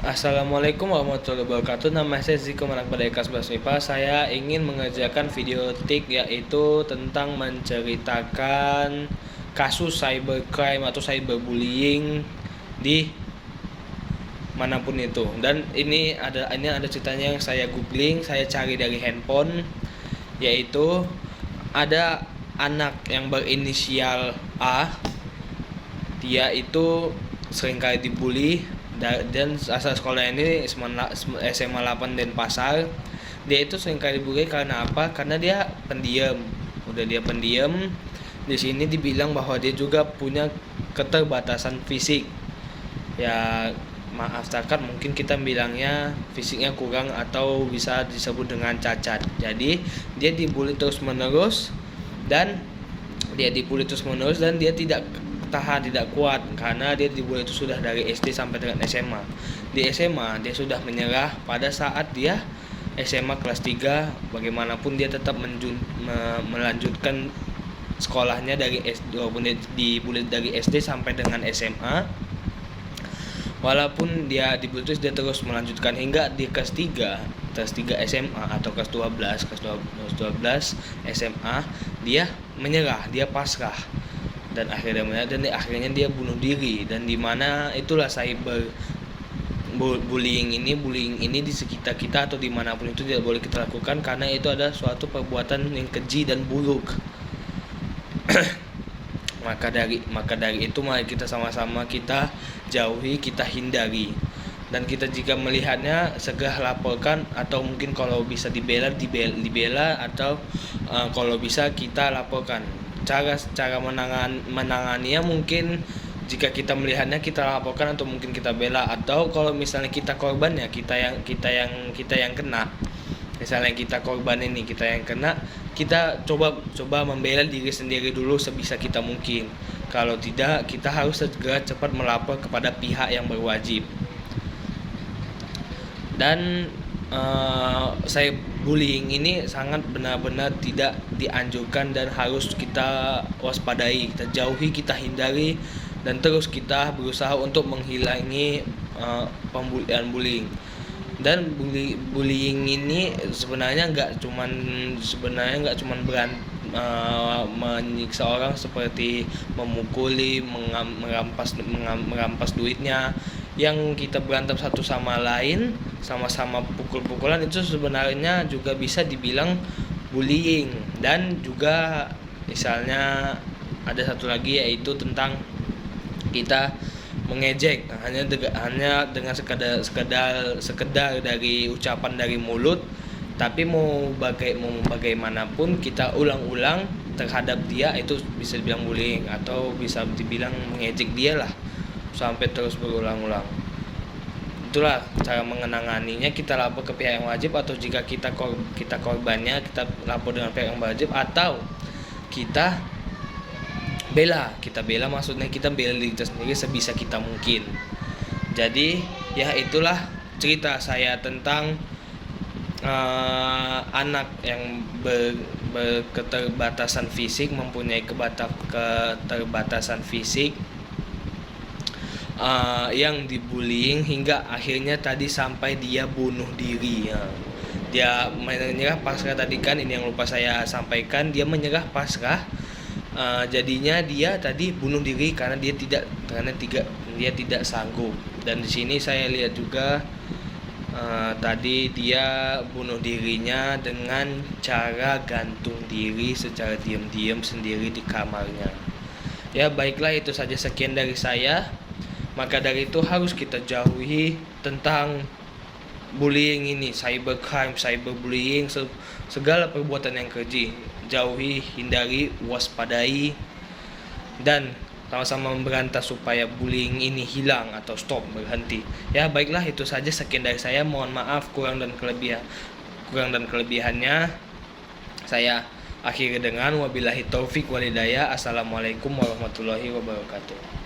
Assalamualaikum warahmatullahi wabarakatuh. Nama saya Ziko Manakpada Eka 11 MIPA. Saya ingin mengerjakan video tik yaitu tentang menceritakan kasus cybercrime atau cyberbullying di manapun itu. Dan ini ada ceritanya yang saya googling, saya cari dari handphone, yaitu ada anak yang berinisial A. Dia itu seringkali dibully dan asal sekolah ini SMA 8 Denpasar. Dia itu seringkali dibully karena apa? Karena dia pendiam. Udah dia pendiam, di sini dibilang bahwa dia juga punya keterbatasan fisik. Ya maaf cakap, mungkin kita bilangnya fisiknya kurang atau bisa disebut dengan cacat. Jadi dia dibully terus menerus dan dia tidak tahan, tidak kuat karena dia dibully itu sudah dari SD sampai dengan SMA. Di SMA dia sudah menyerah. Pada saat dia SMA kelas 3, bagaimanapun dia tetap melanjutkan sekolahnya dari SD, walaupun dia dibully dari SD sampai dengan SMA. Walaupun dia dibully terus, dia terus melanjutkan hingga di kelas 3 SMA atau kelas 12 SMA dia menyerah, dia pasrah. Dan akhirnya dia bunuh diri. Dan dimana itulah cyber bullying ini di sekitar kita atau dimanapun itu tidak boleh kita lakukan, karena itu adalah suatu perbuatan yang keji dan buruk. maka dari itu mari kita sama-sama kita jauhi, kita hindari, dan kita jika melihatnya segera laporkan, atau mungkin kalau bisa dibela atau kalau bisa kita laporkan. Cara menanganinya mungkin jika kita melihatnya kita laporkan atau mungkin kita bela, atau kalau misalnya kita korbannya, kita yang kena, misalnya kita korban ini, kita yang kena, kita coba membela diri sendiri dulu sebisa kita mungkin. Kalau tidak, kita harus segera cepat melapor kepada pihak yang berwajib. Dan saya bullying ini sangat benar-benar tidak dianjurkan dan harus kita waspadai, kita jauhi, kita hindari, dan terus kita berusaha untuk menghilangi bullying. Dan bullying ini sebenarnya nggak cuman menyiksa orang seperti memukuli, merampas duitnya. Yang kita berantem satu sama lain, sama-sama pukul-pukulan, itu sebenarnya juga bisa dibilang bullying. Dan juga misalnya ada satu lagi, yaitu tentang kita mengejek hanya dengan sekedar dari ucapan dari mulut, tapi mau bagaimanapun kita ulang-ulang terhadap dia, itu bisa dibilang bullying atau bisa dibilang mengejek dia lah sampai terus berulang-ulang. Itulah cara mengenanganinya, kita lapor ke pihak yang wajib, atau jika kita korbannya, kita lapor dengan pihak yang wajib, atau kita bela, maksudnya kita bela diri kita sendiri sebisa kita mungkin. Jadi ya itulah cerita saya tentang anak yang berketerbatasan fisik, mempunyai keterbatasan fisik, yang dibullying hingga akhirnya tadi sampai dia bunuh diri ya. Dia menyerah pasrah tadi kan, ini yang lupa saya sampaikan, dia menyerah pasrah. Jadinya dia tadi bunuh diri karena dia tidak sanggup. Dan di sini saya lihat juga tadi dia bunuh dirinya dengan cara gantung diri secara diam-diam sendiri di kamarnya. Ya baiklah, itu saja, sekian dari saya. Maka dari itu harus kita jauhi tentang bullying ini, cybercrime, cyberbullying, segala perbuatan yang keji. Jauhi, hindari, waspadai, dan sama-sama memberantas supaya bullying ini hilang atau stop, berhenti. Ya baiklah, itu saja, sekian dari saya. Mohon maaf kurang dan kelebihannya. Saya akhiri dengan wabillahi taufik walhidayah. Assalamualaikum warahmatullahi wabarakatuh.